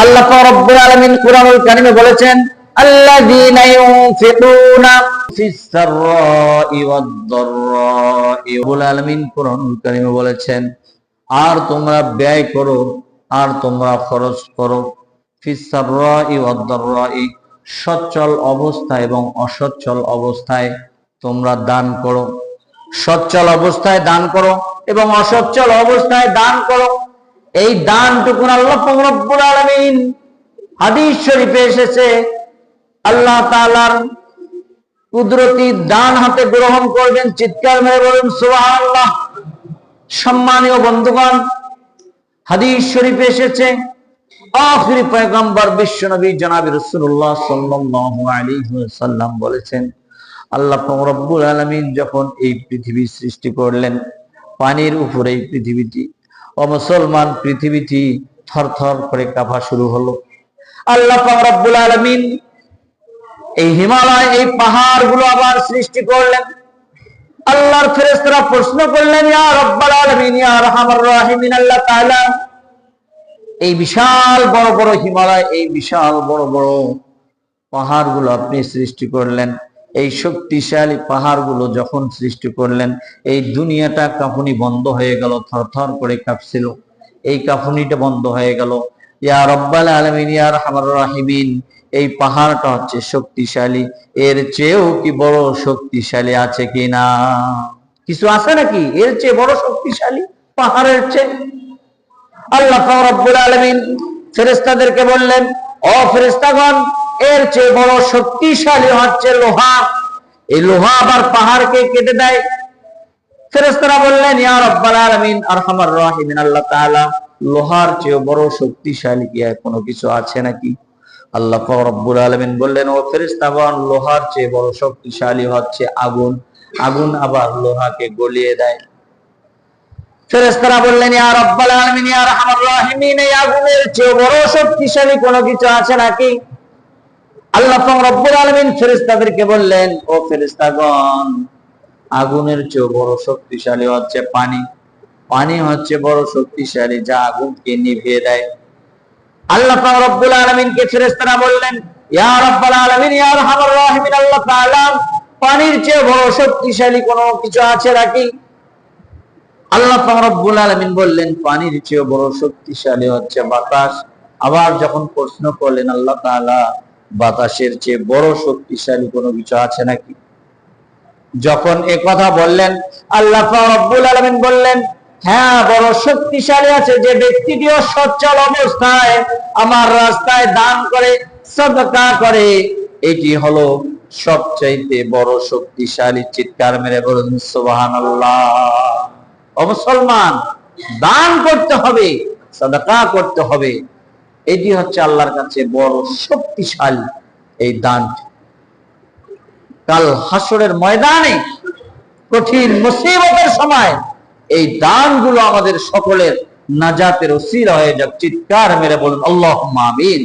আল্লাহ পাক রব্বুল আলামিন কুরআনুল কারীমে বলেছেন আল্লাযীনা ইউনফিকুনা ফিস সাররাই ওয়াদ দাররাই। রব্বুল আলামিন কুরআনুল কারীমে বলেছেন আর তোমরা ব্যয় করো আর তোমরা খরচ করো ফিস সাররাই ওয়াদ দাররাই, সচ্ছল অবস্থায় এবং অসচ্ছল অবস্থায় তোমরা দান করো। সচ্ছল অবস্থায় দান করো এবং অসচ্ছল অবস্থায় দান করো। এই দানটুকুন আল্লাহ পাক রব্বুল আলামিন হাদিস শরীফে এসেছে আল্লাহ তাআলার কুদরতি দান হাতে গ্রহণ করবেন। চিৎকার মেরে বলুন সুবহানাল্লাহ। সম্মানীয় বন্ধুগণ, হাদিস শরীফে এসেছে আখিরি পয়গম্বর বিশ্বনবী জনাব রাসূলুল্লাহ সাল্লাল্লাহু আলাইহি ওয়াসাল্লাম বলেছেন আল্লাহ পাক রব্বুল আলামিন যখন এই পৃথিবী সৃষ্টি করলেন, পানির উপরে এই পৃথিবীটি ও মুসলমান পৃথিবীটি থরথর করে কাঁপা শুরু হলো। আল্লাহ পাক রব্বুল আলামিন এই হিমালয়, এই পাহাড়গুলো আবার সৃষ্টি করলেন। আল্লাহর ফেরেশতারা প্রশ্ন করলেন ইয়া রাব্বাল আলামিন ইয়া আরহামার রাহিমিন, আল্লাহ তাআলা এই বিশাল বড় বড় হিমালয়, এই বিশাল বড় বড় পাহাড়গুলো আপনি সৃষ্টি করলেন, এই শক্তিশালী পাহাড়গুলো যখন সৃষ্টি করলেন এই দুনিয়াটা কাঁপুনি বন্ধ হয়ে গেল, থরথর করে কাঁপছিল, এই কাঁপুনিটা বন্ধ হয়ে গেল। ইয়া রাব্বাল আলামিন ইয়া আরহামার রাহিমিন, এই পাহাড়টা হচ্ছে শক্তিশালী, এর চেয়েও কি বড় শক্তিশালী আছে কিনা? কিছু আছে নাকি এর চেয়ে বড় শক্তিশালী পাহাড়ের চেয়ে? আল্লাহ পাক রব্বুল আলামিন ফেরেশতাদেরকে বললেন ও ফেরেশতাগণ, এর চেয়ে বড় শক্তিশালী হচ্ছে লোহা। এই লোহা আবার পাহাড়কে কেটে দেয়। ফেরেশতারা বললেন ইয়া রাব্বাল আলামিন আরহামার রাহিমিন, আল্লাহ তাআলা লোহার চেয়ে বড় শক্তিশালী কি আর কোনো কিছু আছে নাকি? আল্লাহ পাক রব্বুল আলামিন বললেন ও ফেরেশতাগণ, লোহার চেয়ে বড় শক্তিশালী হচ্ছে আগুন। আগুন আবার লোহাকে গলিয়ে দেয়। ফেরেশতারা বললেন ইয়া রাব্বাল আলামিন ইয়া আরহামার রাহিমিন, এই আগুনের চেয়ে বড় শক্তিশালী কোনো কিছু আছে নাকি? আল্লাহ পাক রব্বুল আলামিন ফেরেশতাদেরকে বললেন ও ফেরেশতাগণ, আগুনের চেয়ে বড় শক্তিশালী হচ্ছে পানি। পানি হচ্ছে বড় শক্তিশালী, যা আগুনকে নিভিয়ে দেয়। আল্লাহ পাক রব্বুল আলামিনকে ফেরেশতারা বললেন ইয়া রাব্বাল আলামিন ইয়া আরহামার রাহিমিন, আল্লাহ তাআলা পানির চেয়ে বড় শক্তিশালী কোনো কিছু আছে নাকি? আল্লাহ পাক রব্বুল আলামিন বললেন পানির চেয়ে বড় শক্তিশালী হচ্ছে বাতাস। আবার যখন প্রশ্ন করলেন আল্লাহ তাআলা বাতাসের চেয়ে বড় শক্তিশালী কোনো কিছু আছে নাকি? যখন এ কথা বললেন আল্লাহ পাক রব্বুল আলামিন বললেন হ্যাঁ, বড় শক্তিশালী আছে যে ব্যক্তিটিও সচ্ছল অবস্থায় আমার রাস্তায় দান করে, সাদকা করে, এটি হলো সবচাইতে বড় শক্তিশালী। চিৎকার মেরে বলুন সুবহানাল্লাহ। ও মুসলমান, দান করতে হবে, সাদকা করতে হবে, এটি হচ্ছে আল্লাহর কাছে বড় শক্তিশালী এই দান। কাল হাসরের ময়দানে কঠিন মুসিবতের সময় এই দানগুলো আমাদের সকলের নাজাতের ওসিলা হয়ে যাক। চিৎকার মেরে বলুন আল্লাহুম্মা আমিন।